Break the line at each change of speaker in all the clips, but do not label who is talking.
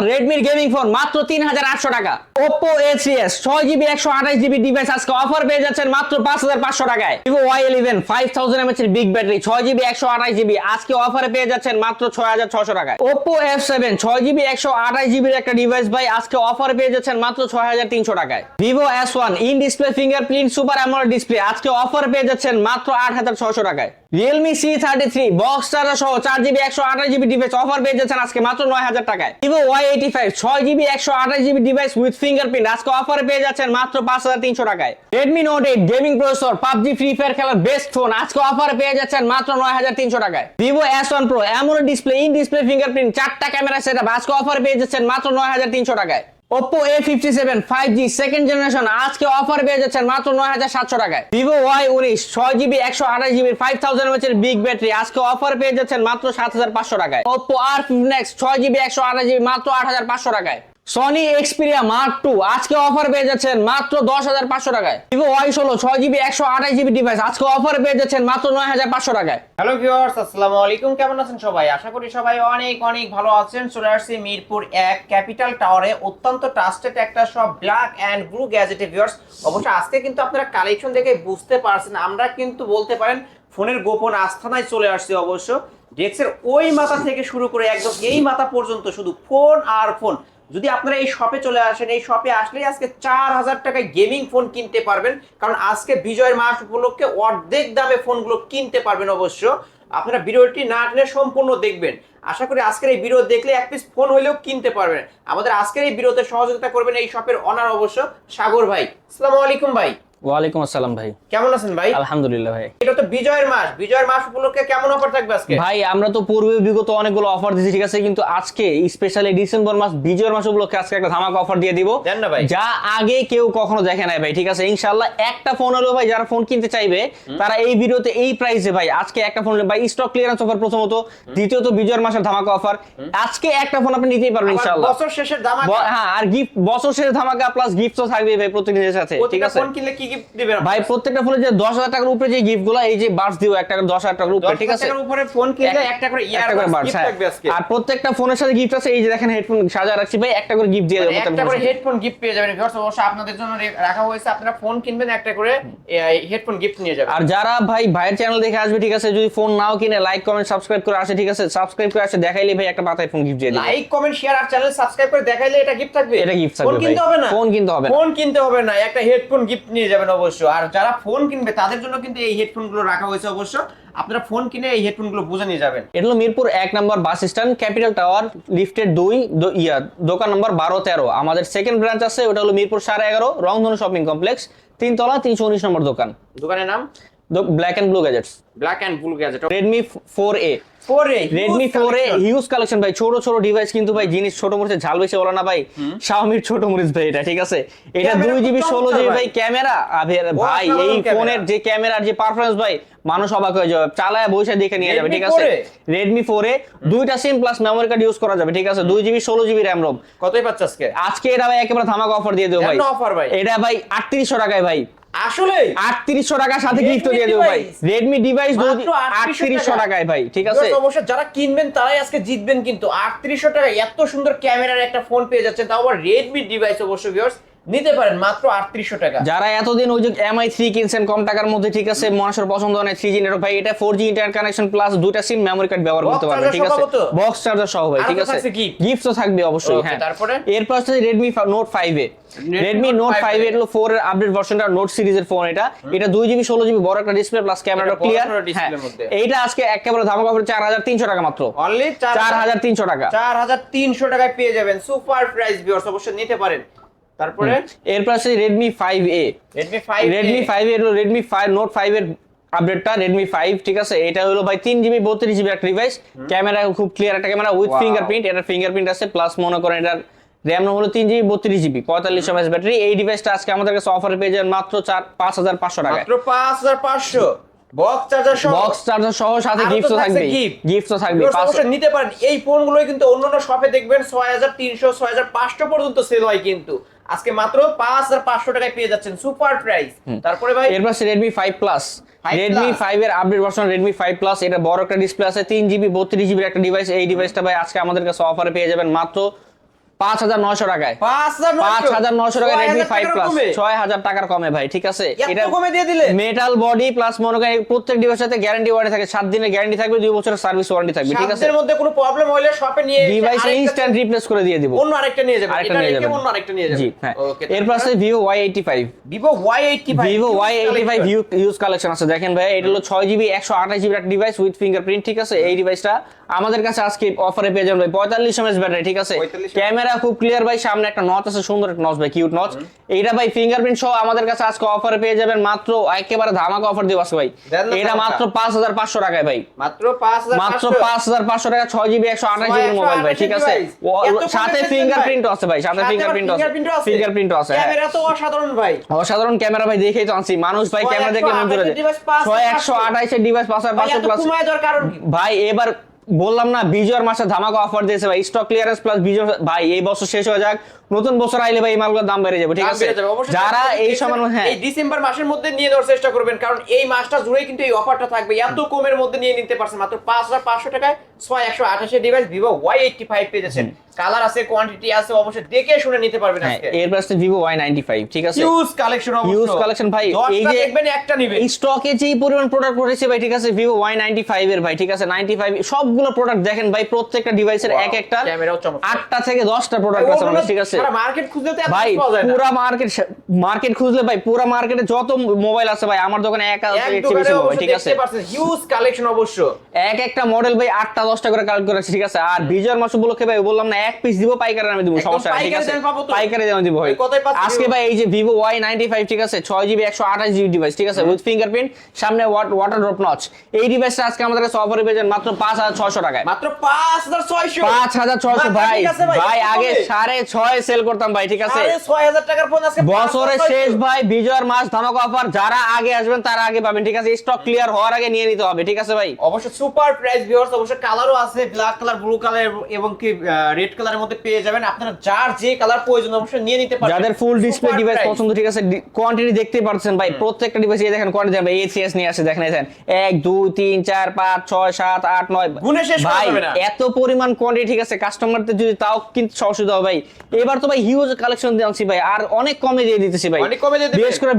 Redmi gaming phone মাত্র 3800 টাকা। Oppo A3s 6GB 128GB device আজকে অফার পেয়ে যাচ্ছেন মাত্র 5500 টাকায়। Vivo Y11 5000 mAh এর বিগ ব্যাটারি 6GB 128GB আজকে অফারে পেয়ে যাচ্ছেন মাত্র 6600 টাকায়। Oppo F7 6GB 128GB এর একটা ডিভাইস ভাই আজকে অফারে পেয়ে যাচ্ছেন মাত্র 6300 টাকায়। Vivo S1 in display fingerprint super AMOLED display আজকে অফারে পেয়ে যাচ্ছেন মাত্র 8600 টাকায়। Realme C33 বক্স চার্জার সহ 4GB 128GB ডিভাইস অফার পেয়ে যাচ্ছেন আজকে মাত্র 9000 টাকায়। Vivo Y85 6GB 128GB device with fingerprint আজকে অফারে পেয়ে যাচ্ছেন মাত্র 5300 টাকায়। Redmi Note 8 gaming processor PUBG free fire খেলার বেস্ট ফোন আজকে অফারে পেয়ে যাচ্ছেন মাত্র 9300 টাকায়। Vivo S1 Pro AMOLED display in display fingerprint 4টা ক্যামেরা সেটআপ আজকে অফারে পেয়ে যাচ্ছেন মাত্র 9300 টাকায়। Oppo A57 5G second generation আজকে অফার পেয়ে যাচ্ছেন মাত্র 9700 টাকায়। Vivo Y19 6GB 128GB 5000 mAh এর বিগ ব্যাটারি আজকে অফার পেয়ে যাচ্ছেন মাত্র 7500 টাকায়। Oppo R15X 6GB 128GB মাত্র 8500 টাকায়। Sony Xperia Mark II আজকে অফার পেয়ে যাচ্ছেন মাত্র 10500 টাকায়। Vivo Y16 6GB 128GB device আজকে অফার পেয়ে যাচ্ছেন মাত্র 9500 টাকায়।
হ্যালো ভিউয়ার্স, আসসালামু আলাইকুম। কেমন আছেন সবাই? আশা করি সবাই অনেক অনেক ভালো আছেন। চলে আসছি মিরপুর 1 ক্যাপিটাল টাওয়ারে অত্যন্ত ট্রাস্টেড একটা শপ ব্ল্যাক এন্ড ব্লু গ্যাজেটে। ভিউয়ার্স, অবশ্যই আজকে কিন্তু আপনারা কালেকশন দেখে বুঝতে পারছেন আমরা কিন্তু বলতে পারেন ফোনের গোপন আস্থানায় চলে আসছি। অবশ্য ডেস্কের ওই মাথা থেকে শুরু করে একদম এই মাথা পর্যন্ত শুধু ফোন আর ফোন। যদি আপনারা এই শপে চলে আসেন, এই শপে আসলেই আজকে 4000 টাকায় গেমিং ফোন কিনতে পারবেন, কারণ আজকে বিজয়ের মাস উপলক্ষে অর্ধেক দামে ফোনগুলো কিনতে পারবেন। অবশ্য আপনারা ভিডিওটি না টেনে সম্পূর্ণ দেখবেন। আশা করি আজকের এই ভিডিও দেখলে এক পিস ফোন হইলেও কিনতে পারবেন। আমাদের আজকের এই ভিডিওতে সহযোগিতা করবেন এই শপের অনার অবশ্য সাগর ভাই। আসসালামু আলাইকুম ভাই।
ওয়ালাইকুম আসসালাম ভাই।
কেমন আছেন ভাই?
আলহামদুলিল্লাহ ভাই।
এটা তো বিজয়ের মাস উপলক্ষে কেমন অফার থাকবে আজকে?
ভাই আমরা তো পূর্বে বিগত অনেকগুলো অফার দিয়েছি, ঠিক আছে, কিন্তু আজকে স্পেশালি ডিসেম্বর মাস বিজয়ের মাস উপলক্ষে আজকে একটা ধামাকা অফার দিয়ে দিব
দেন না ভাই,
যা আগে কেউ কখনো দেখে নাই ভাই। ঠিক আছে, ইনশাআল্লাহ একটা ফোন হলো ভাই, যারা ফোন কিনতে চাইবে তারা এই ভিডিওতে এই প্রাইসে ভাই আজকে একটা ফোন ভাই স্টক ক্লিয়ারেন্স অফার প্রথমত, দ্বিতীয়ত বিজয়ের মাসের ধামাকা অফার। আজকে একটা ফোন আপনি নিতেই পারবেন ইনশাআল্লাহ।
বছর শেষের ধামাকা।
হ্যাঁ, আর গিফট বছর শেষের ধামাকা প্লাস গিফটও থাকবে ভাই প্রতিদিনের সাথে। ঠিক আছে,
ফোন কিনলে কি গিফট দিবেন
ভাই? প্রত্যেকটা ফোনে যে 10000 টাকার উপরে যে গিফটগুলো, এই যে বাডস দিও একটা করে 10000 টাকার উপরে, ঠিক আছে,
10,000 টাকার উপরে ফোন কিনলে একটা করে ইয়ারবাডস গিফট থাকবে আজকে।
আর প্রত্যেকটা ফোনের সাথে গিফট আছে। এই যে দেখেন হেডফোন সাজা রাখছি ভাই, একটা করে গিফট দিয়ে দেব।
একটা করে হেডফোন গিফট পেয়ে যাবেন। ভিউয়ার্স, অবশ্যই আপনাদের জন্য রাখা হয়েছে, আপনারা ফোন কিনবেন একটা করে হেডফোন গিফট নিয়ে যাবেন।
আর যারা ভাই ভাইয়ের চ্যানেল দেখে আসবে, ঠিক আছে, যদি ফোন নাও কিনে লাইক কমেন্ট সাবস্ক্রাইব করে আসে, ঠিক আছে, সাবস্ক্রাইব করে আসে দেখাইলে ভাই একটা মাথায় ফোন গিফট দিয়ে দিই।
লাইক কমেন্ট শেয়ার আর চ্যানেল সাবস্ক্রাইব করে দেখাইলে এটা গিফট থাকবে।
এটা গিফট থাকবে।
ফোন কিনতে হবে না,
ফোন কিনতে হবে না,
ফোন কিনতে হবে না, একটা হেডফোন গিফট নিয়ে যাবেন অবশ্য। আর যারা ফোন কিনবে তাদের জন্য কিন্তু এই হেডফোনগুলো রাখা হয়েছে। অবশ্য আপনারা ফোন কিনে এই হেডফোনগুলো বুঝে নিয়ে যাবেন।
এটা হলো মিরপুর 1 নম্বর বাস স্ট্যান্ড, ক্যাপিটাল টাওয়ার, লিফটের 2 দোকান নম্বর 12-13। আমাদের সেকেন্ড ব্রাঞ্চ আছে, ওটা হলো মিরপুর 11.5 রংধনু শপিং কমপ্লেক্স, 3 তলা 319 নম্বর দোকান।
দোকানের নাম
black and blue gadgets.
Black and blue gadget.
Redmi 4A Redmi 4A huge collection ভাই, ছোট ছোট ডিভাইস কিন্তু ভাই, জিনিস ছোট মরিচে ঝাল বেশি বলা না ভাই, Xiaomi ছোট মরিচ ভাই এটা, ঠিক আছে। এটা 2GB 16GB ভাই ক্যামেরা। ভাই এই ফোনের যে ক্যামেরার যে পারফরম্যান্স ভাই, মানুষ অবাক হয়ে যাবে, চালায় বসে দেখে নিয়ে যাবে, ঠিক আছে। Redmi 4A দুইটা সিম প্লাস মেমরি কার্ড ইউজ করা যাবে, ঠিক আছে, 2GB 16GB RAM ROM।
কতই পাচ্ছ আজকে?
আজকে এটা ভাই একেবারে ধামাকা অফার দিয়ে দেব ভাই।
অফার ভাই,
এটা ভাই 3800 টাকায় ভাই।
আসলে
3800 টাকার সাথে গিফট দিয়ে দেব ভাই। Redmi ডিভাইস 3800 টাকায় ভাই, ঠিক আছে।
অবশ্যই যারা কিনবেন তারাই আজকে জিতবেন। কিন্তু 3800 টাকায় এত সুন্দর ক্যামেরার একটা ফোন পেয়ে যাচ্ছেন, তাও আবার Redmi ডিভাইস। অবশ্যই ভিউয়ার্স নিতে পারেন মাত্র 3800 টাকা।
যারা এতদিন ওই যে MI3 কিনছেন কম টাকার মধ্যে, ঠিক আছে, মানুষের পছন্দ হয় 3G নেটওয়ার্ক ভাই, এটা 4G ইন্টারনেট কানেকশন প্লাস দুইটা সিম মেমরি কার্ড ব্যবহার করতে পারবেন, ঠিক আছে, বক্স চার্জার সহ ভাই, ঠিক আছে। গিফট তো থাকবে অবশ্যই। হ্যাঁ,
তারপরে
এরপর আছে Redmi Note 5A। Redmi Note 5A হলো 4 এর আপডেট ভার্সনটা, নোট সিরিজের ফোন। এটা 2GB 16GB বড় একটা ডিসপ্লে প্লাস ক্যামেরাটা ক্লিয়ার। এইটা আজকে একেবারে ধামাকা অফার 4300 টাকা মাত্র।
অনলি
4300 টাকা।
4300 টাকায় পেয়ে যাবেন সুপার প্রাইস। ভিউয়ার্স অবশ্যই নিতে পারেন। তারপরে
এরপর আছে Redmi 5A। Redmi 5A হলো Redmi Note 5 এর আপডেটটা, Redmi 5, ঠিক আছে। এটা হলো ভাই 3GB 32GB একটা ডিভাইস, ক্যামেরা খুব ক্লিয়ার একটা ক্যামেরা উইথ ফিঙ্গারপ্রিন্ট। এটা ফিঙ্গারপ্রিন্ট আছে প্লাস মনে করেন এটার RAM হলো 3GB 32GB 4500 mAh ব্যাটারি। এই ডিভাইসটা আজকে আমাদের কাছে অফারে পেয়ে যাবেন মাত্র 5500 টাকায়।
মাত্র 5500 বক্স চার্জার সহ
সাথে গিফট থাকবে। গিফট থাকবে,
অবশ্যই নিতে পারেন। এই ফোনগুলোই কিন্তু অন্যান্য শপে দেখবেন 6300 6500 পর্যন্ত সেল হয়, কিন্তু আজকে মাত্র 5500 টাকায় পেয়ে যাচ্ছেন সুপার প্রাইস। তারপরে ভাই
এরপর Redmi 5 Plus। Redmi 5 এর আপডেট ভার্সন Redmi 5 Plus। এটা বড় একটা ডিসপ্লে আছে, 3GB 32GB একটা ডিভাইস। এই ডিভাইসটা ভাই আজকে আমাদের কাছে অফারে পেয়ে যাবেন মাত্র 5,900 টাকায় 5,900 টাকায় Redmi 5 Plus 6,000 টাকার কমে ভাই, ঠিক আছে?
এটা কমে দিয়ে দিলে
মেটাল বডি প্লাস মনে করেন প্রত্যেক ডিভাইসের সাথে গ্যারান্টি ওয়ারেন্টি থাকে, 7 দিনের গ্যারান্টি থাকবে, 2 বছরের সার্ভিস ওয়ারেন্টি থাকবে, ঠিক আছে?
এর মধ্যে কোনো প্রবলেম হইলে শপে নিয়ে
ডিভাইস ইনস্ট্যান্ট রিপ্লেস করে দিয়ে দিব,
অন্য আরেকটা নিয়ে যাবেন,
আরেকটা
এটা
নিয়ে
রেখে
যাবেন।
অন্য আরেকটা নিয়ে যাবেন।
জি হ্যাঁ।
ওকে,
এরপর আছে Vivo Y85
Vivo Y85
Vivo Y85 use collection আছে, দেখেন ভাই এটা হলো 6GB 128GB একটা ডিভাইস উইথ ফিঙ্গারপ্রিন্ট, ঠিক আছে? এই ডিভাইসটা আমাদের কাছে আজকে অফারে পেয়ে যাবেন ভাই 45 mAh ব্যাটারি, ঠিক আছে?
45
ক্যামেরা খুব ক্লিয়ার ভাই, সামনে একটা নচ আছে, সুন্দর একটা নচ ভাই, কিউট নচ। এইটা ভাই ফিঙ্গারপ্রিন্ট সহ আমাদের কাছে আজকে অফারে পেয়ে যাবেন মাত্র একেবারে ধামাকা অফার দিব আজকে ভাই।
দেন না
এটা
ধামাকা।
মাত্র 5,500 টাকায় ভাই,
মাত্র 5,500
মাত্র 5,500 টাকা 6GB 128GB মোবাইল ভাই, ঠিক আছে? সাথে ফিঙ্গারপ্রিন্টও আছে ভাই, সাথে ফিঙ্গারপ্রিন্টও আছে, ফিঙ্গারপ্রিন্টও আছে। হ্যাঁ,
ক্যামেরা তো অসাধারণ ভাই,
অসাধারণ ক্যামেরা ভাই, দেখেই তো আনছি, মানুষ ভাই ক্যামেরা দেখলে মন জুড়ে যায়। 6,128 এর ডিভাইস 5,500 প্লাস
কমায় দেওয়ার কারণ কি?
ভাই। এবার বললাম না বিজয়ের মাসে ধামাকা অফার দিয়েছে ভাই, স্টক ক্লিয়ারেন্স প্লাস বিজয় ভাই, এই বছর শেষ হয়ে যাক, নতুন বছর আইলে ভাই এই মালগুলোর দাম বেড়ে যাবে, ঠিক
দাম
আছে?
বেড়ে যাবে, অবশ্যই
যারা এই সময় হ্যাঁ
এই ডিসেম্বর মাসের মধ্যে নিয়ে নেওয়ার চেষ্টা করবেন, কারণ এই মাসটা জুড়েই কিন্তু এই অফারটা থাকবে, এত কমের মধ্যে নিয়ে নিতে পারছেন মাত্র 5,500 টাকায় 6,128 এর ডিভাইস Vivo Y85 পেয়ে যাচ্ছেন। কালার আছে, কোয়ান্টিটি আছে, অবশ্যই দেখে শুনে নিতে পারবেন
হ্যাঁ।
আজকে।
এরপর আছে Vivo Y95, ঠিক আছে?
হিউজ কালেকশন, অবশ্যই
হিউজ কালেকশন ভাই, এই যে
দেখবেন একটা নিবেন।
এই স্টকে যেই পরিমাণ প্রোডাক্ট রয়েছে ভাই, ঠিক আছে? Vivo Y95 এর ভাই, ঠিক আছে? 95 সবগুলো প্রোডাক্ট দেখেন ভাই, প্রত্যেকটা ডিভাইসের এক একটা
ক্যামেরাও চমৎকার,
8টা থেকে 10টা প্রোডাক্ট আছে আমাদের, ঠিক আছে?
সারা মার্কেট খুঁজতে তো এত
ভাই
পাওয়া যায় না।
পুরা মার্কেট খুঁজলে ভাই, পুরা মার্কেটে যত মোবাইল আছে ভাই, আমার দোকানে
এক দোকানে অবশ্যই
ঠিক আছে?
দেখতে পাচ্ছেন হিউজ কালেকশন, অবশ্য
এক একটা মডেল ভাই 8টা 10টা করে কালেক্ট করেছে, ঠিক আছে? আর বিজয়ের মাস উপলক্ষে ভাই বললাম না, এক পিস দিব, পাইকারি আমি দিব,
একদম
সমস্যা নেই, ঠিক
পাইকারি
আছে?
দামে পাবো তো।
পাইকারি দামে দিব ভাই।
কোথায় পাচ্ছি
আজকে
Vivo?
ভাই এই যে Vivo Y95, ঠিক আছে? 6GB 128GB ডিভাইস, ঠিক আছে? উইথ ফিঙ্গারপ্রিন্ট, সামনে ওয়াটার ড্রপ নচ। এই ডিভাইসটা আজকে আমাদের কাছে অফারে পেয়ে যান মাত্র 5,600 টাকায়,
মাত্র 5,600
5,600 ভাই।
ঠিক আছে ভাই,
ভাই
কত
আগে
কমে?
6.5 সেল করতাম ভাই, ঠিক আছে?
6,500 টাকার ফোন আজকে
বছরের
5,600
শেষ ভাই, বিজয়ের মাস ধামাকা অফার, যারা আগে আসবেন তারা আগে পাবেন, ঠিক আছে? স্টক ক্লিয়ার হওয়ার আগে নিয়ে নিতে হবে, ঠিক আছে ভাই?
অবশ্য সুপার প্রাইস ভিউয়ার্স, অবশ্য কালারও আছে, ব্ল্যাক কালার, ব্লু কালার এবং কি রেড কালারের মধ্যে পেয়ে যাবেন। আপনারা যার যে কালার প্রয়োজন অবশ্যই নিয়ে নিতে পারবেন।
যাদের full display
Super
device
price।
পছন্দ, ঠিক আছে? কোয়ান্টিটি দেখতে পাচ্ছেন ভাই, প্রত্যেকটা ডিভাইস এই দেখেন কোয়ান্টিটি ভাই, A3s নিয়ে আসে, দেখেন 1 2 3 4 5 6 7 8 9
গুণে শেষ করা
ভাই,
যাবে না।
এত পরিমাণ কোয়ান্টিটি, ঠিক আছে? কাস্টমারদের যদি তাও কিন্তু অসুবিধা হবে ভাই। এবার তো ভাই হিউজ কালেকশন দিয়েছি ভাই, আর অনেক কমে দিয়ে দিতেছি ভাই,
অনেক কমে দিয়ে দিবেন।
বিশেষ করে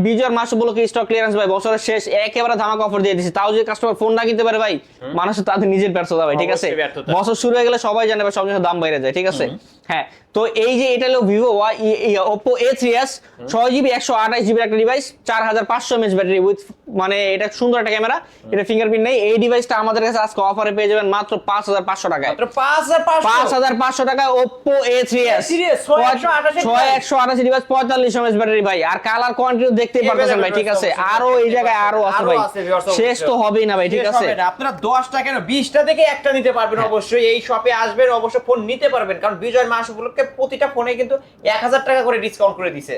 বিজয়ের মাস উপলক্ষে স্টক ক্লিয়ারেন্স ভাই, বছরের শেষ একেবারে ধামাকা অফার দিয়ে দিচ্ছি। তাও যদি কাস্টমার ফোন না কিনতে পারে ভাই, মানুষ তাদের নিজের ব্যর্থতা ভাই, ঠিক আছে?
অবশ্যই ব্যর্থতা।
বছর শুরু হয়ে গেলে সবাই জানে ভাই, সব জিনিসের দাম বেড়ে যায়, ঠিক আছে? হ্যাঁ, তো এই যে এটা হলো Vivo Oppo A3s 6GB 128GB একটা ডিভাইস, 4,500 mAh ব্যাটারি উইথ, মানে এটা সুন্দর একটা ক্যামেরা, এটা ফিঙ্গারপ্রিন্ট নেই। এই ডিভাইসটা আমাদের কাছে আজকে অফারে পেয়ে যাবেন মাত্র 5,500 টাকায়,
মাত্র 5,500
5,500 টাকায় Oppo A3s 6,128 device, 45 mAh battery ভাই। আর কালার কোয়ান্টিটি দেখতেই পারতেছেন ভাই, ঠিক আছে? আরো এই জায়গায় আরো আছে ভাই, শেষ তো হবেই না ভাই, ঠিক আছে?
আপনারা 10টা কেন 20টা থেকে একটা নিতে পারবেন, অবশ্যই এই শপে আসবেন, অবশ্যই ফোন নিতে পারবেন, কারণ বিজয় মাস উপলক্ষে প্রতিটা ফোনে কিন্তু 1,000 টাকা করে ডিসকাউন্ট করে দিয়েছে।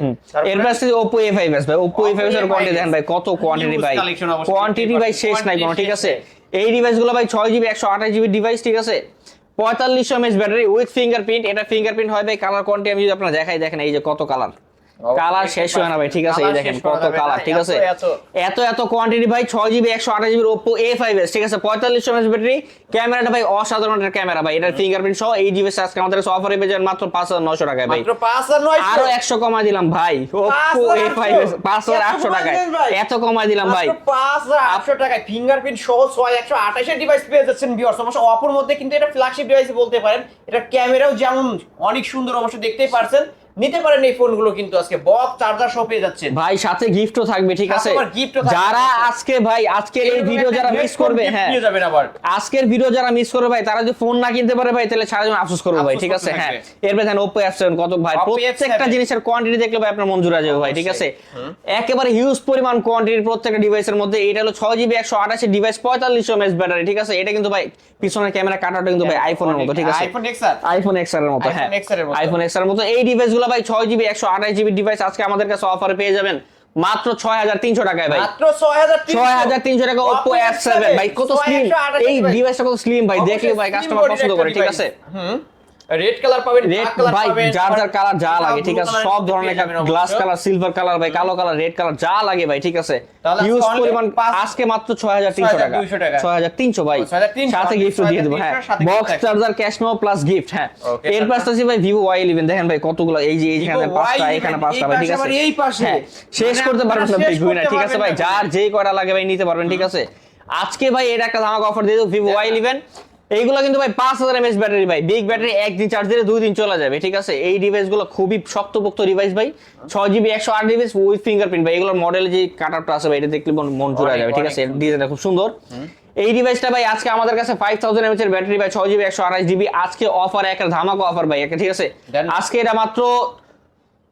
এর পাশে Oppo A5s ভাই, Oppo A5s এর কোয়ান্টিটি দেখেন ভাই, কত কোয়ান্টিটি ভাই,
collection অবশ্যই
কোয়ান্টিটি ভাই শেষ নাই কোনো, ঠিক আছে?
শেষ
এই ডিভাইসগুলো ভাই 6GB 128GB ডিভাইস, ঠিক আছে? 45 mAh ব্যাটারি উইথ ফিঙ্গারপ্রিন্ট, এটা ফিঙ্গারপ্রিন্ট হয় ভাই। কালার কোয়ান্টিটি আমি যদি আপনারা দেখাই, দেখেন এই যে কত কালার, কালার শেষ হয় না ভাই, ঠিক আছে? এই দেখেন কত কালার, ঠিক আছে? এত কোয়ান্টিটি ভাই, 6GB 128GB Oppo A5s, ঠিক আছে? 45 mAh ব্যাটারি, ক্যামেরাটা ভাই অসাধারণ একটা ক্যামেরা ভাই, এটার ফিঙ্গারপ্রিন্ট সহ এই ডিভাইস আজকে আমাদের কাছে অফারে পেয়ে যাবেন মাত্র 5,900 টাকায় ভাই।
মাত্র 5,900,
আরো 100 কমাই দিলাম ভাই, Oppo A5s 5,800 টাকায়, এত কমাই দিলাম ভাই।
মাত্র 5,800 টাকায় ফিঙ্গারপ্রিন্ট সহ 6,128 এর ডিভাইস পেয়ে যাচ্ছেন ভিউয়ার্স। অবশ্য অপর মধ্যে কিন্তু এটা ফ্ল্যাগশিপ ডিভাইস বলতে পারেন। এটা ক্যামেরাও যেমন অনেক সুন্দর, অবশ্য দেখতেই পারছেন। নিতে পারেন এই ফোনগুলো, কিন্তু আজকে বক্স চার্জার সহ পেয়ে যাচ্ছেন
ভাই, সাথে গিফটও থাকবে, ঠিক আছে?
আবার gift ও থাকবে।
যারা আজকে ভাই আজকের এই ভিডিও যারা মিস করবে, হ্যাঁ
নিয়ে যাবেন আবার।
আজকের ভিডিও যারা মিস করবে ভাই, তারা যদি ফোন না কিনতে পারে ভাই, তাহলে সারা জীবন আফসোস করবে ভাই,
আফসোস
ঠিক আছে?
করতে
হ্যাঁ,
থাকবে।
এরপর দেখেন Oppo F7 কত ভাই,
Oppo
প্রত্যেকটা
F7
জিনিসের কোয়ান্টিটি দেখলে ভাই আপনার মন জুড়ে যাবে ভাই, ঠিক আছে? একেবারে হিউজ পরিমাণ কোয়ান্টিটির প্রত্যেকটা ডিভাইসের মধ্যে। এটা হলো 6GB 128 ডিভাইস, 45 mAh ব্যাটারি, ঠিক আছে? এটা কিন্তু ভাই পিছনের ক্যামেরা কাটাটা কিন্তু ভাই আইফোনের মতো, ঠিক আছে?
আইফোন XR,
আইফোন XR এর মতো, হ্যাঁ,
iPhone XR এর মতো।
আইফোন XR এর মতো। এই ডিভাইসগুলো ভাই 6GB 128GB ডিভাইস আজকে আমাদের কাছে অফারে পেয়ে যাবেন মাত্র 6,300 টাকায় ভাই,
মাত্র 6,300
টাকা Oppo F7 ভাই, কত স্লিম এই ডিভাইসটা, কত স্লিম ভাই, দেখলে ভাই কাস্টমার পছন্দ করে, ঠিক আছে?
রেড কালার পাবেন,
রেড
black color
ভাই
পাবেন,
যার
আবার
যার কালার যা
blue
লাগে ঠিক আছে,
color
সব
কিন্তু
ধরনের
পেয়ে যাবেন
গ্লাস
অবশ্য।
কালার, সিলভার কালার ভাই, কালো কালার, রেড কালার যা লাগে ভাই ঠিক আছে।
তাহলে
হিউজ
only
পরিমাণ
5
আজকে মাত্র 6300 টাকা,
6200 টাকা।
6300 ভাই,
6300
সাথে গিফট দিয়ে দেব। হ্যাঁ
6300 সাথে
box
gift
charger, cash memo plus gift. হ্যাঁ
Okay,
এর পাশে আছে ভাই ভিভো Y11 দেখেন ভাই কতগুলো, এই যে এইখানে
Vivo
পাঁচটা,
Y11
এখানে পাঁচটা ভাই ঠিক
এই
আছে।
পাশে আবার এই পাশে।
হ্যাঁ শেষ
মানে
করতে পারবেন না
আপনারা
ভাই
শেষ
গুইনা
করতে
ঠিক আছে ভাই,
পারবেন না
যার যেই কয়টা লাগে ভাই নিতে পারবেন ঠিক আছে। আজকে ভাই এর একটা ধামাকা অফার দিয়ে দেব ভিভো Y11। এইগুলো কিন্তু ভাই 5000 mAh ব্যাটারি ভাই, বিগ ব্যাটারি, একদিন চার্জ দিলে 2 দিন চলে যাবে ঠিক আছে। এই ডিভাইসগুলো খুবই শক্তপোক্ত ডিভাইস ভাই, 6GB 108 ডিভাইস উইথ ফিঙ্গারপ্রিন্ট ভাই। এগুলোর মডেল যে কাটারটা আছে ভাই, এটা দেখলে মন জুড়ে যাবে ঠিক আছে, ডিজাইনটা খুব সুন্দর। এই ডিভাইসটা ভাই আজকে আমাদের কাছে 5000 mAh এর ব্যাটারি ভাই, 6GB 128GB আজকে অফার, একটা ধামাকা অফার ভাই ঠিক আছে। আজকে এটা মাত্র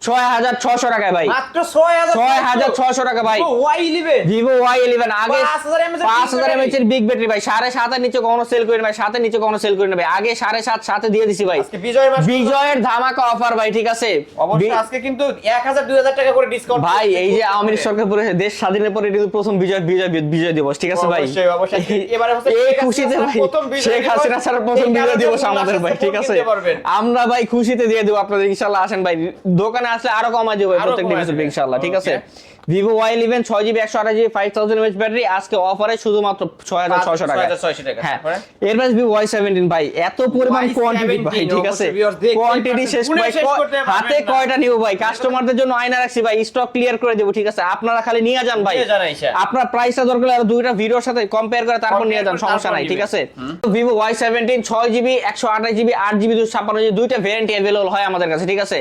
6600 টাকায় ভাই,
মাত্র 6600
টাকা ভাই।
Y11
ভিভো Y11 আগে
5000
5000 mAh এর বিগ ব্যাটারি ভাই, 7.5 এর নিচে কখনো সেল করেন ভাই, 7 এর নিচে কখনো সেল করেন ভাই, আগে 7.5 সাথে দিয়ে দিছি ভাই।
আজকে বিজয়ের মাস,
বিজয়ের ধামাকা অফার ভাই ঠিক আছে।
অবশ্যই আজকে কিন্তু 1000-2000 টাকা করে ডিসকাউন্ট
ভাই এই যে আওয়ামী লীগ সরকার পরে দেশ স্বাধীনের পরে কিন্তু প্রথম বিজয় দিবস ঠিক আছে ভাই।
অবশ্যই, অবশ্যই। এবারে হচ্ছে
এই
শেখ
খুশিতে
হাসিনা
ভাই
প্রথম বিজয়
শেখ
দিবস।
হাসিনা স্যার প্রথম
এই
বিজয়
কারণে
দিবস
আপনারা
আমাদের ভাই
আসলে
ঠিক
ফোন
আছে।
কিনতে পারবেন।
আমরা ভাই খুশিতে দিয়ে দেব আপনাদের, ইনশাআল্লাহ আসেন ভাই, দোকানে আসলে আরো কমাই দেব
আরো
প্রত্যেক
কমায়
ডিভাইসের
দেবেন।
ইনশাআল্লাহ ঠিক আছে।
Okay.
Vivo Y11 6GB 128GB 5000 mAh battery আজকে অফারে শুধুমাত্র 6600 টাকা।
6600 টাকা।
হ্যাঁ
তারপরে?
এরপর ভিভো Y17 ভাই, এত পরিমাণ
Y17
কোয়ান্টিটি ভাই ঠিক আছে,
অবশ্যই viewers দেখতেই
কোয়ান্টিটি
পাচ্ছেন,
শেষ
গুণে
ভাই,
শেষ করতে পারবেন
হাতে
না।
কয়টা নিব ভাই, কাস্টমারদের জন্য আয়না রাখছি ভাই, স্টক ক্লিয়ার করে দেব ঠিক আছে। আপনারা খালি নিয়ে যান ভাই,
নিয়ে যান আইসা।
আপনার প্রাইসটা দরকার হলে আর দুইটা ভিডিওর সাথে কম্পেয়ার করে তারপর নিয়ে যান,
করে
সমস্যা
তারপর
নাই ঠিক
নিবেন।
আছে। Vivo Y17 6GB 128GB 8GB 256GB দুইটা ভেরিয়েন্ট अवेलेबल হয় আমাদের কাছে ঠিক আছে।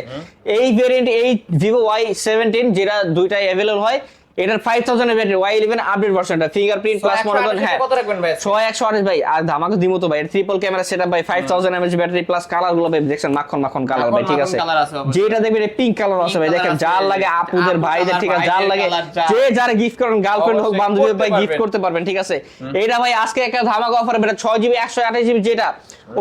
এই ভেরিয়েন্ট, এই ভিভো Y17 যেটা দুইটাই अवेलेबल হয়, এটার 5000 এর ব্যাটারি, Y11 আপডেট ভার্সনটা, ফিঙ্গারপ্রিন্ট প্লাস মনোটন। হ্যাঁ
কত রাখবেন ভাই?
6128 ভাই, আর ধামাকা দিমো তো ভাই, ট্রিপল ক্যামেরা সেটআপ ভাই, 5000 mAh ব্যাটারি প্লাস কালার গুলো ভাই দেখছেন, মাখন কালার ভাই ঠিক আছে।
কালার আছে অবশ্যই।
যেটা দেখবেন পিঙ্ক কালার আছে ভাই,
Pink
দেখেন
color
যার
আছে,
লাগে আপুদের
আপু
ভাইদের
color,
ঠিক আছে, যার
ভাইদের
লাগে
color যা।
যে যারা গিফট করেন, গার্লফ্রেন্ড হোক
অবশ্যই
বান্ধবী হোক
করতে
ভাই গিফট
পারবেন।
করতে পারবেন ঠিক আছে। এইটা ভাই আজকে একটা ধামাকা অফার, এটা 6GB 128GB যেটা,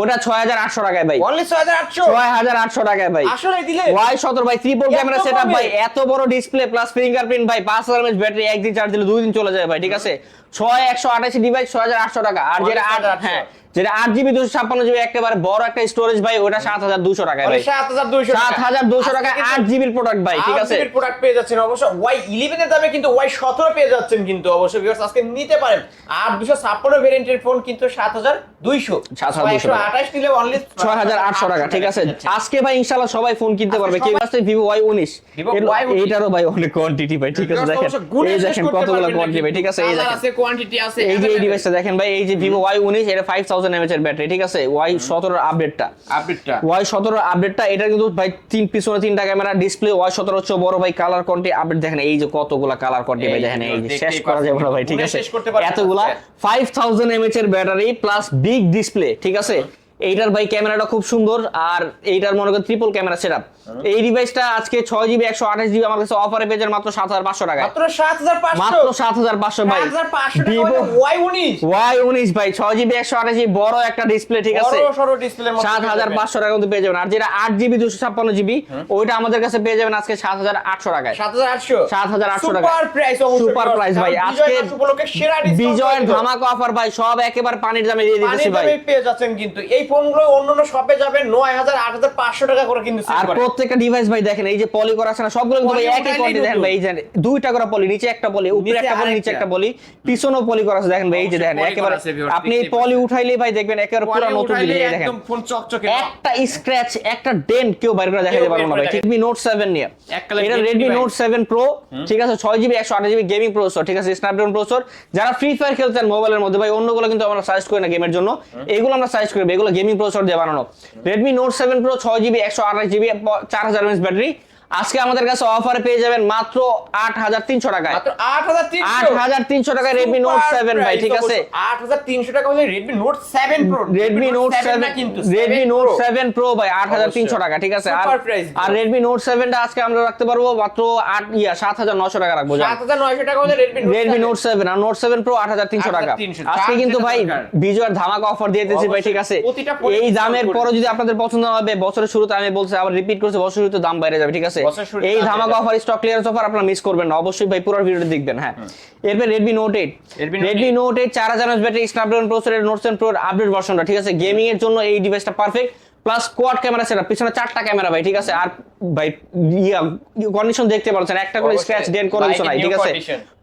ওটা 6800 টাকায় ভাই,
অনলি 6800
6800 টাকায় ভাই।
আসলে দিলে
Y17 ভাই ট্রিপল
এত
ক্যামেরা সেটআপ
কমে?
ভাই, এত বড় ডিসপ্লে প্লাস ফিঙ্গারপ্রিন্ট ভাই, 5000 mAh ব্যাটারি, একদিন চার্জ দিলে 2 দিন চলে যায় ভাই ঠিক আছে। 6128 ডিভাইস 6800 টাকা। আর যেটা
6800
হ্যাঁ যেটা 8GB 256GB একেবারে বড় একটা স্টোরেজ ভাই, ওটা 7200 টাকায় ভাই,
7200 টাকা।
7200 টাকা 8GB এর প্রোডাক্ট ভাই ঠিক আছে।
আপডেটেড প্রোডাক্ট পেয়ে যাচ্ছেন অবশ্য। Y11 এর দামে কিন্তু Y17 পেয়ে যাচ্ছেন কিন্তু অবশ্য ভিউয়ার্স আজকে নিতে পারেন। আর 256 ভেরিয়েন্টের ফোন কিন্তু 7200,
7200
নিলে অনলি
6800 টাকা ঠিক আছে। আজকে ভাই ইনশাআল্লাহ সবাই ফোন কিনতে পারবে।
আজকে
কেউ
সবাই-
আছে ভিভো Y19,
Vivo Y19
এইটারও ভাই অনেক কোয়ান্টিটি ভাই ঠিক আছে। দেখেন এই দেখেন কতগুলো কোয়ান্টিটি ভাই ঠিক আছে। এই দেখেন
আছে, কোয়ান্টিটি আছে।
এই যে এই ডিভাইসটা দেখেন ভাই, এই যে ভিভো Y19 এটা 5000 mAh এর ব্যাটারি ঠিক আছে। Y17 এর আপডেটটা,
আপডেটটা
Y17 এর আপডেটটা, এটা কিন্তু ভাই পিছনে 3টা ক্যামেরা, ডিসপ্লে Y17 হচ্ছে বড় ভাই, কালার কোয়ান্টিটি আপডেট দেখেন, এই যে কতগুলা কালার কোয়ান্টিটি ভাই দেখেন, এই যে শেষ করা যাবে না ভাই ঠিক আছে।
শেষ করতে পারবেন না।
এতগুলা 5000 mAh এর ব্যাটারি প্লাস বিগ ডিসপ্লে ঠিক আছে। এইটার ভাই ক্যামেরাটা খুব সুন্দর, আর এইটার মনে করেন ট্রিপল ক্যামেরা সেটআপ। এই ডিভাইসটা আজকে 6GB 128GB আমার কাছে অফারে পেয়ে যান মাত্র 7500 টাকায়,
মাত্র 7500,
মাত্র 7500 ভাই।
7500 টাকা
ভিভো
Y19
Y19 ভাই 6GB 128GB বড় একটা ডিসপ্লে ঠিক আছে,
বড় সরো ডিসপ্লের মধ্যে
7500 টাকা মধ্যে পেয়ে যাবেন। আর যেটা 8GB 256GB ওইটা আমাদের কাছে পেয়ে যাবেন আজকে 7800 টাকায়,
7800
7800 টাকা।
সুপার প্রাইস অবশ্যই,
সুপার প্রাইস ভাই। আজকে
উপলক্ষে সেরা ডিসকাউন্ট
বিজয়ের ধামাকা অফার ভাই, সব একেবারে পানির দামে দিয়ে দিতেছি ভাই।
পানির দামে পেয়ে যাচ্ছেন কিন্তু এই ফোনগুলো অন্যান্য শপে যাবে 9000 8500 টাকা করে কিন্তু সেল
আর
করে।
প্রত্যেকটা ডিভাইস ভাই দেখেন, এই যে পলি করা আছে না, সবগুলো কিন্তু ভাই
পলি
একই
উঠাইলেই
কোয়ান্টিটি দেখেন ভাই, এই যে দুইটা করে পলি, নিচে একটা পলি, উপরে
নিচে
একটা পলি, নিচে
আরেকটা।
একটা পলি, পিছনেও পলি করা আছে দেখেন ভাই, এই যে দেখেন
অবশ্যই পলি
একেবারে
করা আছে viewers,
আপনি
দেখতেই
পলি
পাচ্ছেন।
উঠাইলেই ভাই দেখবেন একেবারে পুরো
পলি
নতুন
উঠাইলে
জিনিস দেখেন।
একদম ফোন চকচকে
একটা স্ক্র্যাচ, একটা ডেন্ট কেউ বাইরে করে দেখাতে
কেউ
পারবে না
বের
ভাই।
করে
Redmi Note 7 নিয়ে,
এক কালার
এটা
gaming
Redmi
device।
Note 7 Pro ঠিক আছে, 6GB 128GB গেমিং প্রসেসর ঠিক আছে, স্ন্যাপড্রাগন প্রসেসর। যারা ফ্রি ফায়ার খেলতেন মোবাইলের মধ্যে ভাই, অন্যগুলো কিন্তু আমরা সাজেস্ট করি না গেমের জন্য, এগুলো আমরা সাজেস্ট করি, এগুলো গেমিং প্রসেসর দিয়ে বানানো। Redmi Note 7 Pro 6GB 128GB 4000 mAh battery আজকে আমাদের কাছে অফারে পেয়ে যাবেন মাত্র 8300 টাকায়,
মাত্র 8300
8300 টাকায় Redmi Note 7 ভাই ঠিক আছে।
8300 টাকা হলে Redmi Note 7 Pro,
Redmi Note 7
না কিন্তু
Redmi
7
Note
Pro।
7 Pro ভাই 8300 টাকা ঠিক আছে।
Super price
আর Redmi Note 7 টা আজকে আমরা রাখতে পারবো মাত্র 7900 টাকা রাখবো।
7900 টাকা হলে
Redmi Note 7 আর Note 7 Pro 8300 টাকা।
8300
আজকে কিন্তু ভাই
4000 টাকা।
বিজয়ের ধামাকা অফার দিয়ে দিয়েছি ভাই ঠিক আছে।
প্রতিটা ফোনে
এই দামের
discount
পরে যদি আপনাদের পছন্দ না হবে, বছরের শুরুতে আমি বলছি, আবার রিপিট করছি, বছরের শুরুতে দাম বাইরে যাবে ঠিক আছে।
বছরের শুরুতে
এই
দাম
ধামাকা
বেড়ে
অফার, স্টক ক্লিয়ারেন্স অফার আপনারা মিস করবেন না, অবশ্যই ভাই পুরো ভিডিওটা দেখবেন। হ্যাঁ এরপর Redmi Note 8, Redmi Note 8 4000 mAh battery, Snapdragon প্রসেসরের Note 7 Pro আপডেট ভার্সনটা ঠিক আছে। গেমিং এর জন্য এই ডিভাইসটা perfect. Plus quad camera setup, পিছনে 4টা ক্যামেরা ভাই, ঠিক আছে। আর ভাই কন্ডিশন দেখতে পাচ্ছেন, একটা করে স্ক্র্যাচ ডেন্ট কোনো কিছু নাই, ঠিক আছে।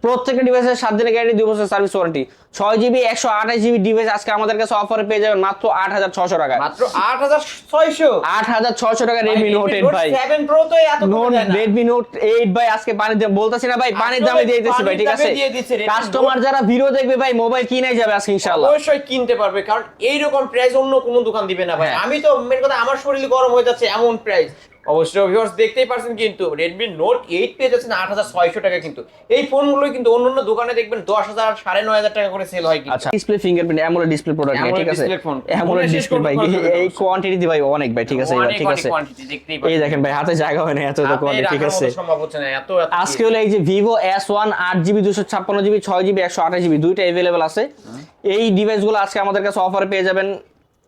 প্রত্যেকটা ডিভাইসের 7 দিনের গ্যারান্টি, 2 বছর service warranty. 6GB 128GB device আজকে আমাদের কাছে অফারে পেয়ে যাবেন মাত্র 8600 টাকায়।
মাত্র 8600
টাকা Redmi Note 8 ভাই।
7 Pro তো এত কম
Note
দেয় না।
Redmi Note 8 ভাই আজকে পানির দাম বলতাছি না ভাই, পানির দামে দিয়ে দিতেছি ভাই, ঠিক আছে। কাস্টমার যারা ভিডিও দেখবে ভাই মোবাইল কিনাই যাবে আজকে ইনশাআল্লাহ।
অবশ্যই কিনতে পারবে, কারণ এই রকম প্রাইস অন্য কোনো দোকান দিবে না ভাই। আমি তো মেন কথা আমার শরীর গরম হয়ে যাচ্ছে এমন প্রাইস। অবশ্যই ভিউয়ার্স দেখতেই পারছেন, কিন্তু Redmi Note 8 পেয়ে যাচ্ছেন 8600 টাকা। কিন্তু এই ফোনগুলো কিন্তু অন্যান্য দোকানে দেখবেন 10000 9500 টাকা করে সেল হয়। কিন্তু
আচ্ছা, display fingerprint AMOLED display product, ঠিক আছে। অ্যামোলেড ডিসপ্লে ভাই, এই কোয়ান্টিটি দি ভাই অনেক ভাই, ঠিক আছে। এবার ঠিক আছে, এই দেখেন ভাই হাতে জায়গা হয় না এত কোয়ান্টিটি, ঠিক আছে।
সম্ভব হচ্ছে না এত।
আজকে হলো এই যে Vivo S1 8GB 256GB 6GB 128GB দুইটা अवेलेबल আছে। এই ডিভাইসগুলো আজকে আমাদের কাছে অফারে পেয়ে যাবেন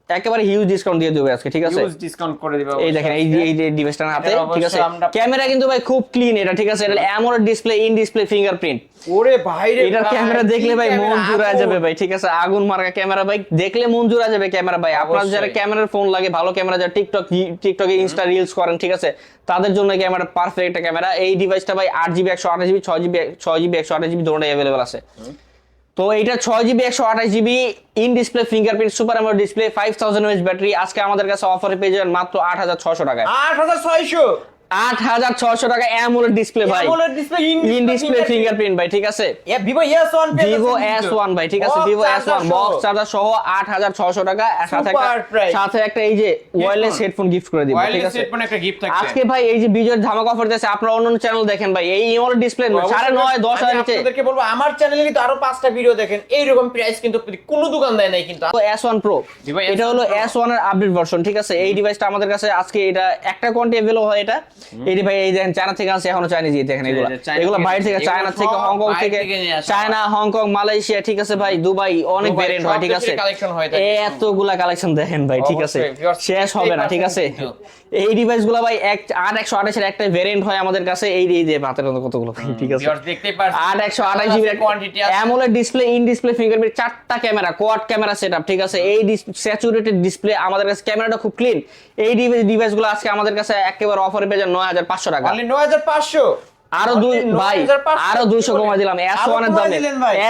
একেবারে হিউজ ডিসকাউন্ট দিয়ে দেবে আজকে, ঠিক আছে।
হিউজ ডিসকাউন্ট করে দিবে।
এই দেখেন এই যে ডিভাইসটার হাতে, ঠিক আছে। ক্যামেরা কিন্তু ভাই খুব ক্লিন এটা, ঠিক আছে। এটা AMOLED display, in display fingerprint.
ওরে ভাই রে,
এটার ক্যামেরা দেখলে ভাই মন জুড়ায় যাবে ভাই, ঠিক আছে। আগুন মার্কা ক্যামেরা ভাই, দেখলে মন জুড়ায় যাবে ক্যামেরা ভাই। আপনার যারা ক্যামেরার ফোন লাগে, ভালো ক্যামেরা, যারা টিকটকে ইনস্টা রিলস করেন, ঠিক আছে, তাদের জন্য ক্যামেরা পারফেক্ট একটা ক্যামেরা। এই ডিভাইসটা ভাই 8GB 128GB 6GB 128GB দুটোই अवेलेबल আছে। তো এইটা 6GB 128GB in display fingerprint super AMOLED display 5000 mAh battery আজকে আমাদের কাছে অফারে পেয়ে যাবেন মাত্র 8600 টাকায়। 8600 টাকা অ্যামোলেড ডিসপ্লে ভাই, ইন ডিসপ্লে ফিঙ্গারপ্রিন্ট ভাই, ঠিক আছে।
Vivo S1
ভাই, ঠিক আছে। Vivo S1 বক্স চার্জার সহ 8600 টাকা, সাথে একটা এই যে ওয়্যারলেস হেডফোন গিফট করে দিব, ঠিক আছে। আজকে ভাই এই যে বিজয়ের ধামাকা অফার দিয়েছে, আপনারা অন্য চ্যানেল দেখেন ভাই, এই অ্যামোলেড ডিসপ্লে 9.5 10,000 নিচে।
আপনাদেরকে বলবো আমার চ্যানেলে কিন্তু আরো 5টা ভিডিও দেখেন, এই রকম প্রাইস কিন্তু কোনো দোকান দেয় নাই। কিন্তু
S1 Pro এটা হলো S1 এর আপডেট ভার্সন, ঠিক আছে। এই ডিভাইসটা আমাদের কাছে আজকে এটা একটা কোয়ান্টিটি अवेलेबल হয়। এটা এই ভাই এই দেখেন চায়না থেকে আসে, এখনো চাইনিজ, দেখেন এগুলো বাইরে থেকে, চায়না থেকে, হংকং থেকে, চায়না, হংকং, মালয়েশিয়া, ঠিক আছে ভাই, দুবাই, অনেক ভেরিয়েন্ট হয়, ঠিক আছে। এতগুলা কালেকশন দেখেন ভাই, ঠিক আছে, শেষ হবে না, ঠিক আছে। এই ডিভাইসগুলো ভাই 8128 এর একটা ভেরিয়েন্ট হয় আমাদের কাছে। এই যে হাতের মতো কতগুলো, ঠিক আছে। 8128GB এর কোয়ান্টিটি আছে। AMOLED display, in display fingerprint, 4টা ক্যামেরা, কোয়াড ক্যামেরা সেটআপ, ঠিক আছে। এই স্যাচুরেটেড ডিসপ্লে আমাদের কাছে, ক্যামেরাটা খুব ক্লিন। এই ডিভাইসগুলো আজকে আমাদের কাছে একেবারে অফারে পেয়ে যান 9500 টাকা।
অনলি 9500।
আরো ভাই আরো 200 কমাই দিলাম। S1 এর দামে,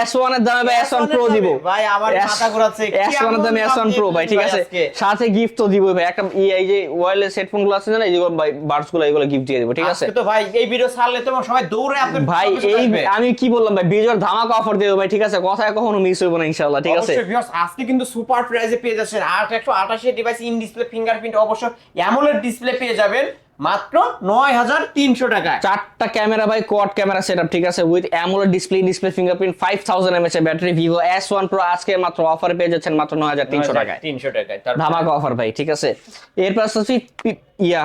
S1 এর দামে ভাই S1 Pro দিব
ভাই। আমার মাথা ঘোরাচ্ছে,
S1 এর দামে S1 Pro ভাই, ঠিক আছে। সাথে গিফট তো দিব ভাই, একটা এই যে ওয়্যারলেস হেডফোন গুলো আছে না, এইগুলো ভাই বাডস গুলো, এগুলো গিফট দিয়ে দিব, ঠিক আছে।
তো ভাই এই ভিডিও ছাড়লে তো সবাই দৌড়ে আপনার
ভাই, এই আমি কি বললাম ভাই, বিজয়ের ধামাকা অফার দিয়ে দেব ভাই, ঠিক আছে। কথায় কখনো মিস হইব না ইনশাআল্লাহ, ঠিক আছে।
অবশ্যই ভিউয়ার্স, আজকে কিন্তু সুপার প্রাইসে পেয়ে যাচ্ছেন 8128 এর ডিভাইস, ইন ডিসপ্লে ফিঙ্গারপ্রিন্ট, অবশ্য অ্যামোলেড ডিসপ্লে পেয়ে যাবেন মাত্র 9300 টাকায়।
4টা ক্যামেরা ভাই, কোয়াড ক্যামেরা সেটআপ, ঠিক আছে, with AMOLED display, display fingerprint, 5000 mAh এর ব্যাটারি। Vivo S1 Pro আজকে মাত্র অফারে পেয়ে যাচ্ছেন মাত্র 9300 টাকায়।
300 টাকায়
ধামাকা অফার ভাই, ঠিক আছে। এরপর আছে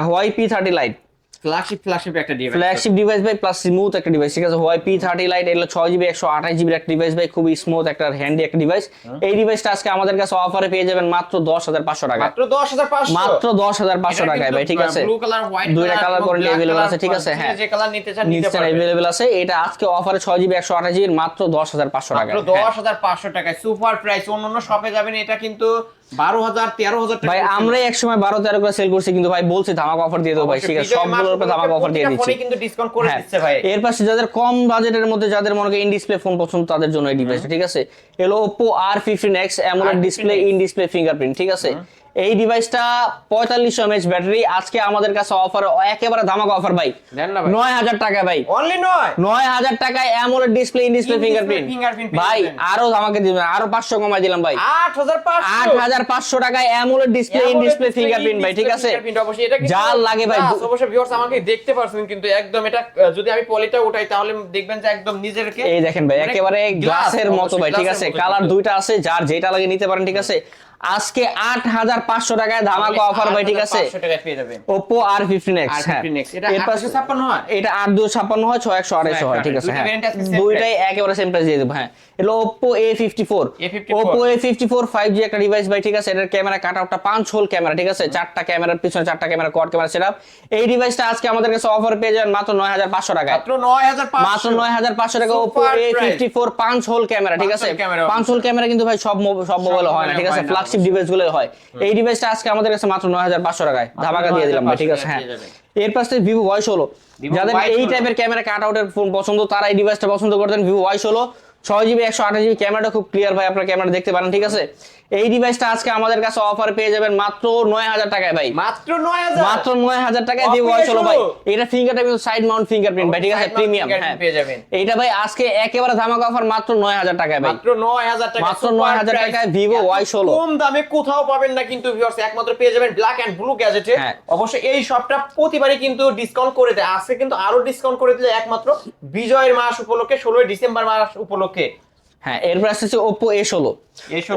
Huawei P30 Lite,
ফ্ল্যাগশিপ একটা ডিভাইস,
ফ্ল্যাগশিপ ডিভাইস ভাই, প্লাস স্মুথ একটা ডিভাইস, ঠিক আছে। Huawei P30 Lite এগুলো 6GB 128GB একটা ডিভাইস ভাই, খুবই স্মুথ একটা হ্যান্ডি একটা ডিভাইস। এই ডিভাইসটা আজকে আমাদের কাছে অফারে পেয়ে যাবেন মাত্র 10500 টাকা,
মাত্র 10500,
মাত্র 10500 টাকায় ভাই, ঠিক আছে।
ব্লু কালার, হোয়াইট
দুইটা কালার কোয়ান্টিটি अवेलेबल আছে, ঠিক আছে। হ্যাঁ,
যে কালার নিতে চান নিতে পারবেন,
अवेलेबल আছে। এটা আজকে অফারে 6GB 128GB মাত্র 10500 টাকা,
মাত্র 10500 টাকায় সুপার প্রাইস। অন্যান্য শপে যাবেন এটা কিন্তু 12000 13000 টাকা।
ভাই আমরা এক সময় 12-13 করে সেল করছি, কিন্তু ভাই বলছি ধামাকা অফার দিয়ে দেব ভাই, ঠিক আছে। সবগুলোর উপরে ধামাকা অফার দিয়ে দিচ্ছি,
কিন্তু ডিসকাউন্ট করে দিচ্ছে ভাই।
এর পাশে যাদের কম বাজেটের মধ্যে, যাদের মনে করেন ইন ডিসপ্লে ফোন পছন্দ, তাদের জন্য এই ডিভাইসটা, ঠিক আছে। এলো Oppo R15X AMOLED display, in display fingerprint, ঠিক আছে। এই ডিভাইসটা 4500 mAh ব্যাটারি আজকে আমাদের কাছে অফার, একেবারে ধামাকা অফার ভাই, 9000 টাকা ভাই,
অনলি
9000 টাকায় AMOLED display, in display fingerprint ভাই। আরো ধামাকা দিবেন, আরো 500 কমাই দিলাম ভাই, 8500 টাকায় AMOLED display, in display fingerprint ভাই, ঠিক আছে। যা লাগে ভাই,
অবশ্যই ভিউয়ার্স আমাকে দেখতে পারছেন, কিন্তু একদম এটা যদি আমি পলিটা উঠাই তাহলে দেখবেন যে একদম নিজেরকে,
এই দেখেন ভাই একেবারে গ্লাসের মতো ভাই, ঠিক আছে। কালার দুইটা আছে, যার যেটা লাগে নিতে পারেন, ঠিক আছে। আজকে 8500 টাকায় ধামাকা অফার ভাই, ঠিক আছে।
500 টাকায় পেয়ে যাবেন
Oppo R15X, হ্যাঁ
এটা 856 হয়,
এটা 8256 হয়, 6128 হয়, ঠিক আছে। হ্যাঁ, দুইটাই একেবারে সেম প্রাইস দিয়ে দেব। হ্যাঁ, এটা Oppo A54, Oppo A54 5G একটা ডিভাইস ভাই, ঠিক আছে। এটার ক্যামেরা কাটআউটটা 5 হোল ক্যামেরা, ঠিক আছে। 4টা ক্যামেরার পিছনে 4টা ক্যামেরা, কোয়াড ক্যামেরা সেটআপ। এই ডিভাইসটা আজকে আমাদের কাছে অফার পেয়ে যাবেন মাত্র 9500 টাকায়,
মাত্র 9500
টাকা। Oppo A54 5 হোল ক্যামেরা, ঠিক আছে। 5 হোল ক্যামেরা কিন্তু ভাই সব মোবাইলে হয় না, ঠিক আছে। ফ্ল্যাগশিপ ডিভাইস গুলো হয়। এই ডিভাইসটা আজকে আমাদের কাছে মাত্র 9500 টাকায় ধামাকা দিয়ে দিলাম ভাই, ঠিক আছে। হ্যাঁ, এর পাশে ভিভো Y16, যাদের এই টাইপের ক্যামেরা কাট আউটের ফোন পছন্দ তারা এই ডিভাইসটা পছন্দ করতেন। ভিভো Y16 6GB 128GB, ক্যামেরাটা খুব ক্লিয়ার ভাই, আপনারা ক্যামেরা দেখতে পারেন, ঠিক আছে। এই ডিভাইসটা আজকে আমাদের কাছে অফার পেয়ে যাবেন মাত্র 9000 টাকায় ভাই,
মাত্র 9000,
মাত্র 9000 টাকায় ভিভো Y16 ভাই। এটা ফিঙ্গারপ্রিন্ট সাইড মাউন্ট ফিঙ্গারপ্রিন্ট ভাই, ঠিক আছে, প্রিমিয়াম। হ্যাঁ,
পেয়ে যাবেন
এইটা ভাই আজকে একেবারে ধামাকা অফার মাত্র 9000 টাকায় ভাই,
মাত্র 9000 টাকা,
মাত্র 9000 টাকায় ভিভো Y16।
কম দামে কোথাও পাবেন না কিন্তু ভিউয়ার্স, একমাত্র পেয়ে যাবেন ব্ল্যাক এন্ড ব্লু গ্যাজেটে।
হ্যাঁ।
অবশ্যই এই শপটা প্রতিবারই কিন্তু ডিসকাউন্ট করে দেয়, আজকে কিন্তু আরো ডিসকাউন্ট করে দিলে একমাত্র বিজয়ের মাস উপলক্ষে, 16 ডিসেম্বর মাস উপলক্ষে।
হ্যাঁ, এরপর আসছে Oppo A16।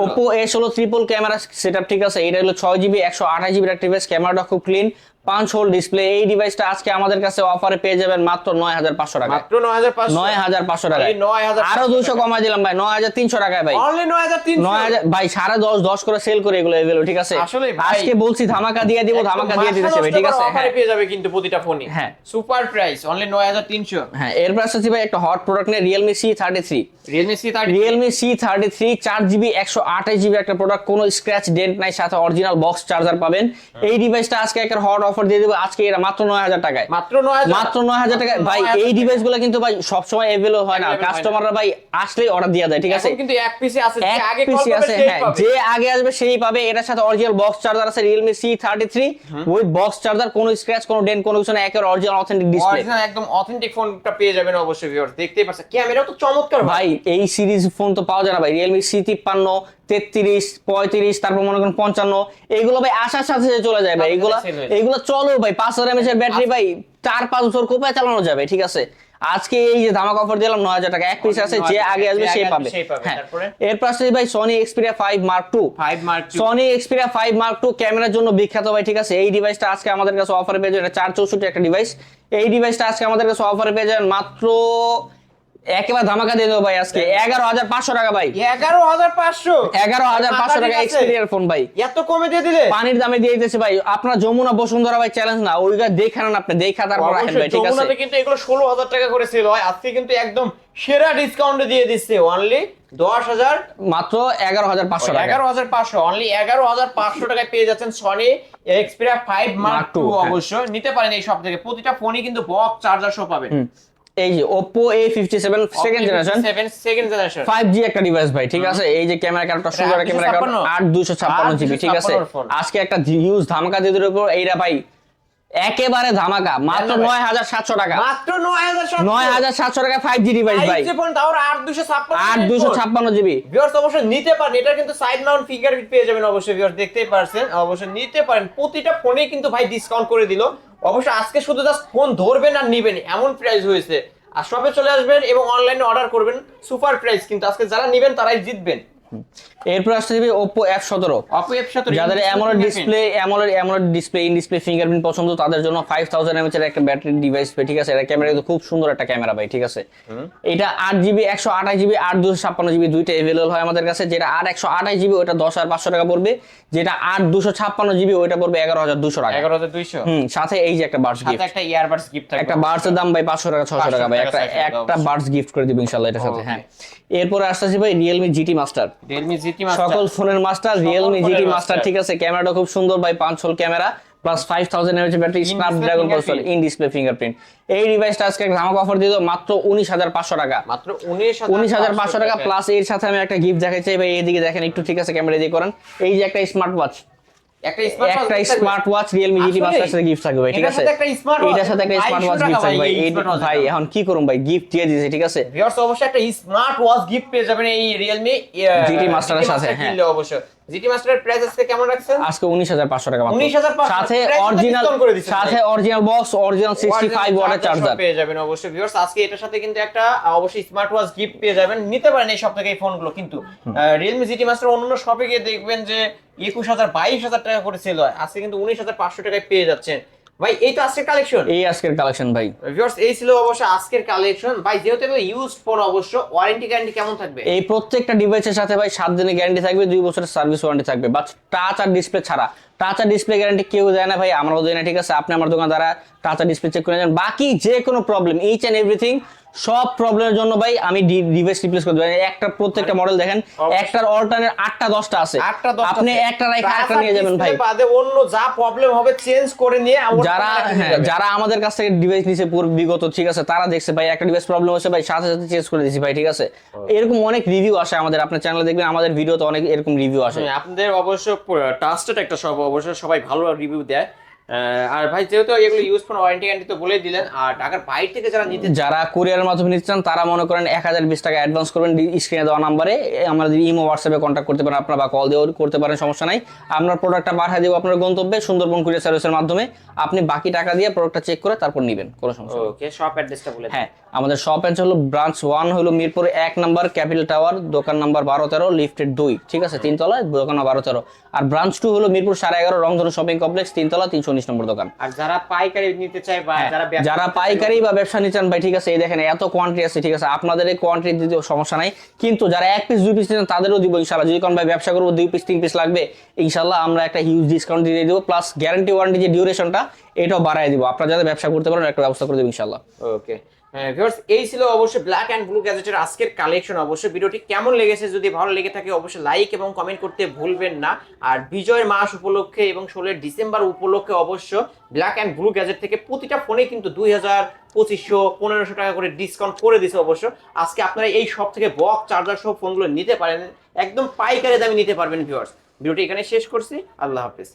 Oppo A16 triple camera setup, ঠিক আছে। এটা হলো 6GB 128GB একটা ডিভাইস, ক্যামেরাটা খুব ক্লিন, 5 হোল ডিসপ্লে। এই ডিভাইসটা আজকে আমাদের কাছে অফারে পেয়ে যাবেন মাত্র 9500 টাকা,
মাত্র 9500,
9500 টাকা।
9500
আরো 200 কমাই দিলাম ভাই, 9300 টাকায় ভাই,
অনলি 9300।
9000 ভাই, 10.5 করে সেল করে এগুলো এভেলো, ঠিক আছে।
আসলে ভাই,
আজকে বলছি ধামাকা দিয়ে দিব, ধামাকা দিয়ে দিতেছে ভাই, ঠিক আছে।
অফারে পেয়ে যাবে কিন্তু প্রতিটা ফোনই।
হ্যাঁ,
সুপার প্রাইস অনলি 9300।
হ্যাঁ, এরপর আসছে ভাই একটা হট প্রোডাক্ট নিয়ে Realme C33।
Realme C33,
Realme C33 4GB 128GB একটা প্রোডাক্ট, কোনো স্ক্র্যাচ ডেন্ট নাই, সাথে অরিজিনাল বক্স চার্জার পাবেন। এই ডিভাইসটা আজকে একটা হট অফার দিয়ে দেব আজকে, এটা মাত্র 9000 টাকায়,
মাত্র 9000,
মাত্র 9000 টাকায় ভাই। এই ডিভাইসগুলো কিন্তু ভাই সব সময় अवेलेबल হয় না, কাস্টমাররা ভাই আসলেই অর্ডার দিয়ে দেয়, ঠিক আছে।
এখন কিন্তু এক পিসে আছে, যে আগে কল
পিসি
করবে
আছে,
সেই
হ্যাঁ,
পাবে।
যে আগে আসবে সেই পাবে। এটার সাথে অরিজিনাল বক্স চার্জার আছে, Realme C33 with box charger, কোনো স্ক্র্যাচ কোনো ডেন্ট কোনো কিছু না, একেবারে অরিজিনাল অথেন্টিক ডিসপ্লে।
অরিজিনাল একদম অথেন্টিক ফোনটা পেয়ে যাবেন অবশ্যই ভিউয়ার্স, দেখতেই পাচ্ছেন ক্যামেরাও তো চমৎকার
ভাই। এই সিরিজ ফোন তো পাওয়া যায় না ভাই, Realme C53, 33, 35, তারপর মনে করেন 55, এইগুলো ভাই আসার সাথে সাথে চলে যায় ভাই। এইগুলো চলো ভাই, 5000 mAh এর ব্যাটারি ভাই, 4-5 বছর কোপায় চালানো যাবে, ঠিক আছে। আজকে এই যে ধামাকা অফার দিলাম 9000 টাকা, এক পিস আছে, যে আগে আসবে সেই পাবে। হ্যাঁ, এরপর আসছে ভাই Sony Xperia 5 Mark II। Sony Xperia 5 Mark II ক্যামেরার জন্য বিখ্যাত ভাই, ঠিক আছে। এই ডিভাইসটা আজকে আমাদের কাছে অফারে পেয়ে যাবেন, 464 একটা ডিভাইস। এই ডিভাইসটা আজকে আমাদের কাছে অফারে পেয়ে যাবেন মাত্র একেবারে ধামাকা দিয়ে দেবো ভাই আজকে 11500 টাকা ভাই, 11500 টাকা Xperia ফোন ভাই,
এত কমে দিয়ে দিলে
পানির দামে দিয়ে দিতেছে ভাই। আপনারা যমুনা বসুন্ধরা ভাই চ্যালেঞ্জ না, ওইটা দেখেন না, আপনি দেখা তারপর আসেন ভাই, ঠিক আছে।
যমুনাতে কিন্তু এগুলো 16000 টাকা করে সেল হয়, আজকে কিন্তু একদম সেরা ডিসকাউন্টে দিয়ে দিচ্ছে অনলি 10000,
মাত্র 11500 টাকা,
11500, অনলি 11500 টাকায় পেয়ে যাচ্ছেন Sony Xperia 5 Mark II। অবশ্য নিতে পারেন এই সব থেকে, প্রতিটা ফোনই কিন্তু বক্স চার্জার সহ পাবেন।
এই যে Oppo A57 second generation 5G একটা ডিভাইস ভাই, ঠিক আছে। এই যে ক্যামেরা কার্ডটা সুন্দর, ক্যামেরা কার্ড 8256GB, ঠিক আছে। আজকে একটা হিউজ ধামাকা দিয়ে দিল এইটা ভাই, একেবারে ধামাকা, মাত্র 9700 টাকা,
মাত্র
9700 টাকা 5G ডিভাইস ভাই,
এই ফোন তাও
8256GB।
ভিউয়ার্স অবশ্যই নিতে পারেন, এটা কিন্তু সাইড মাউন্ট ফিঙ্গারপ্রিন্ট পেয়ে যাবেন অবশ্যই ভিউয়ার্স, দেখতেই পারছেন। অবশ্যই নিতে পারেন, প্রতিটা ফোনে কিন্তু ভাই ডিসকাউন্ট করে দিল। অবশ্যই আজকে শুধু জাস্ট ফোন ধরবেন আর নিবেন এমন প্রাইস হয়েছে, আর শপে চলে আসবেন এবং অনলাইনে অর্ডার করবেন, সুপার প্রাইস কিন্তু আজকে যারা নিবেন তারাই জিতবেন।
এরপর আসছে যাবে Oppo F17। যাদের AMOLED display in display fingerprint পছন্দ তাদের জন্য 5000 mAh এর একটা ব্যাটারি ডিভাইস, ঠিক আছে। এটা ক্যামেরা কিন্তু খুব সুন্দর একটা ক্যামেরা ভাই, ঠিক আছে। এটা 8GB 128GB 8256GB দুইটা अवेलेबल হয় আমাদের কাছে। যেটা 128GB ওটা 10500 টাকা পড়বে, যেটা 8256GB ওটা পড়বে 11200 টাকা,
11200।
সাথে এই যে একটা বাডস গিফট,
একটা ইয়ারবাডস গিফট থাকবে,
একটা বাডসের দাম ভাই 500 টাকা 600 টাকা ভাই, একটা বাডস গিফট করে দিব ইনশাআল্লাহ এটার সাথে। হ্যাঁ, এরপর আসছে ভাই Realme GT Master, সকল ফোনের মাস্টার Realme GT Master, ঠিক আছে। ক্যামেরাটা খুব সুন্দর ভাই, 5 whole camera plus 5000 mAh battery, Snapdragon processor, in display fingerprint. এই ডিভাইসটা আজকে ধামাকা অফার দিয়ে দাও মাত্র 19500 টাকা,
মাত্র 19500
টাকা। প্লাস এর সাথে আমি একটা গিফট দেখাই চাই ভাই, এইদিকে দেখেন একটু, ঠিক আছে, ক্যামেরা দিয়ে করেন। এই যে একটা স্মার্ট ওয়াচ, একটা smart watch Realme GT Master সাথে গিফট থাকবে ভাই, ঠিক আছে। এটার সাথে একটা স্মার্ট ওয়াচ গিফট থাকবে ভাই। ভাই এখন কি করুম ভাই, গিফট দিয়ে দিয়েছে, ঠিক আছে।
ভিউয়ার্স অবশ্যই একটা স্মার্ট ওয়াচ গিফট পেয়ে যাবেন এই Realme
GT Master এর সাথে। হ্যাঁ,
অবশ্যই GT Master এর প্রাইস আজকে কেমন রাখছেন?
আজকে 19500 টাকা মাত্র,
19500,
সাথে অরিজিনাল বক্স, অরিজিনাল 65 ওয়াটের চার্জার
পেয়ে যাবেন অবশ্যই ভিউয়ার্স। আজকে এটার সাথে কিন্তু একটা অবশ্যই স্মার্ট ওয়াচ গিফট পেয়ে যাবেন, নিতে পারেন এই সব থেকে এই ফোনগুলো। কিন্তু Realme GT Master অন্য শপে গিয়ে দেখবেন যে 21000 22000 টাকা করে সেল হয়, আজকে কিন্তু 19500 টাকায় পেয়ে যাচ্ছেন ভাই। এই তো আজকের কালেকশন,
আজকের কালেকশন ভাই।
ভিউয়ার্স এই ছিল অবশ্য আজকের কালেকশন ভাই। যেহেতু এগুলো ইউজড ফোন, অবশ্য ওয়ারেন্টি গ্যারান্টি কেমন থাকবে?
এই প্রত্যেকটা ডিভাইসের সাথে ভাই 7 দিনের গ্যারান্টি থাকবে, 2 বছরের সার্ভিস ওয়ারেন্টি থাকবে, বাট টাচ আর ডিসপ্লে ছাড়া। টাচার ডিসপ্লে গ্যারান্টি কেউ দেয় না ভাই, আমরাও দেই না, ঠিক আছে? আপনি আমার দোকান দ্বারা টাচার ডিসপ্লে চেক করে নেন, বাকি যে কোনো প্রবলেম, ইচ এন্ড এভরিথিং, সব প্রবলেমের জন্য ভাই আমি ডিভাইস রিপ্লেস করে দেব। একটা প্রত্যেকটা মডেল দেখেন, একটার অল্টারনেট 8টা 10টা আছে, আপনি একটা রাইখা একটা নিয়ে যাবেন ভাই।
বাদে অন্য যা প্রবলেম হবে চেঞ্জ করে নিয়ে
যারা আমাদের কাছ থেকে ডিভাইস নিছে বিগত, ঠিক আছে, তারা দেখছে ভাই একটা ডিভাইস প্রবলেম হচ্ছে ভাই, সাথে সাথে চেঞ্জ করে দিয়েছি ভাই, ঠিক আছে? এরকম অনেক রিভিউ আসে আমাদের, আপনার চ্যানেলে দেখবেন আমাদের ভিডিওতে অনেক এরকম রিভিউ আসে।
আপনাদের অবশ্য ট্রাস্টেড একটা সব, অবশ্য সবাই ভালো রিভিউ দেয়। আর ভাই যেহেতু এগুলো ইউজ ফর ওয়ারেন্টি গ্যারান্টি তো বলে দিলেন, আর ঢাকার বাইরে থেকে যারা
কুরিয়ারের মাধ্যমে নিতে চান তারা মনে করেন 1020 টাকা অ্যাডভান্স করবেন, স্ক্রিনে দেওয়া নাম্বারে আমাদের ইমো হোয়াটসঅ্যাপে কন্ট্যাক্ট করতে পারেন আপনারা, বা কল দিয়েও করতে পারেন, সমস্যা নাই। আমরা প্রোডাক্টটা পাঠিয়ে দেবো আপনার গন্তব্যে সুন্দরবন কুরিয়ার সার্ভিসের মাধ্যমে, আপনি বাকি টাকা দিয়ে প্রোডাক্টটা চেক করে তারপর নেবেন, কোনো সমস্যা নেই।
ওকে, শপ অ্যাড্রেসটা বলে দিন।
হ্যাঁ, আমাদের শপ অ্যাড্রেস হলো ব্রাঞ্চ 1 হলো মিরপুর 1 নাম্বার ক্যাপিটাল টাওয়ার, দোকান নাম্বার 12-13, লিফটেড 2, ঠিক আছে, 3 তলায়, দোকান 12-13। আর ব্রাঞ্চ 2 হলো মিরপুর 11.5 রংধনু শপিং কমপ্লেক্স, 3 তলা, 319 নম্বর দোকান।
আর যারা পাইকারি নিতে চায় বা
যারা পাইকারি বা ব্যবসা নিতে চান ভাই, ঠিক আছে, এই দেখেন এত কোয়ান্টিটি আছে, ঠিক আছে, আপনাদের এই কোয়ান্টিটি দিতেও সমস্যা নাই, কিন্তু যারা 1 পিস 2 পিস নিতে চান তাদেরও দিব ইনশাআল্লাহ। যদি কোন ভাই ব্যবসা করবো 2 পিস 3 পিস লাগবে, ইনশাআল্লাহ আমরা একটা হিউজ ডিসকাউন্ট দিয়ে দেবো, প্লাস গ্যারান্টি ওয়ারেন্টি যে ডিউরেশনটা এটাও বাড়ায় দিব, আপনারা যাতে ব্যবসা করতে পারেন একটা ব্যবস্থা করে দেব ইনশাআল্লাহ।
ওকে ভিউয়ার্স, এই ছিল অবশ্যই ব্ল্যাক এন্ড ব্লু গ্যাজেটের আজকের কালেকশন। অবশ্যই ভিডিওটি কেমন লেগেছে, যদি ভালো লেগে থাকে অবশ্যই লাইক এবং কমেন্ট করতে ভুলবেন না। আর বিজয় মাস উপলক্ষে এবং 16 ডিসেম্বর উপলক্ষে অবশ্য ব্ল্যাক এন্ড ব্লু গ্যাজেট থেকে প্রতিটা ফোনে কিন্তু 2000, 2500, 1500 টাকা করে ডিসকাউন্ট করে দিছে। অবশ্য আজকে আপনারা এই সব থেকে বক্স চার্জার সহ ফোনগুলো নিতে পারেন, একদম পাইকারি দামে নিতে পারবেন। ভিউয়ার্স, ভিডিওটি এখানে শেষ করছি, আল্লাহ হাফেজ।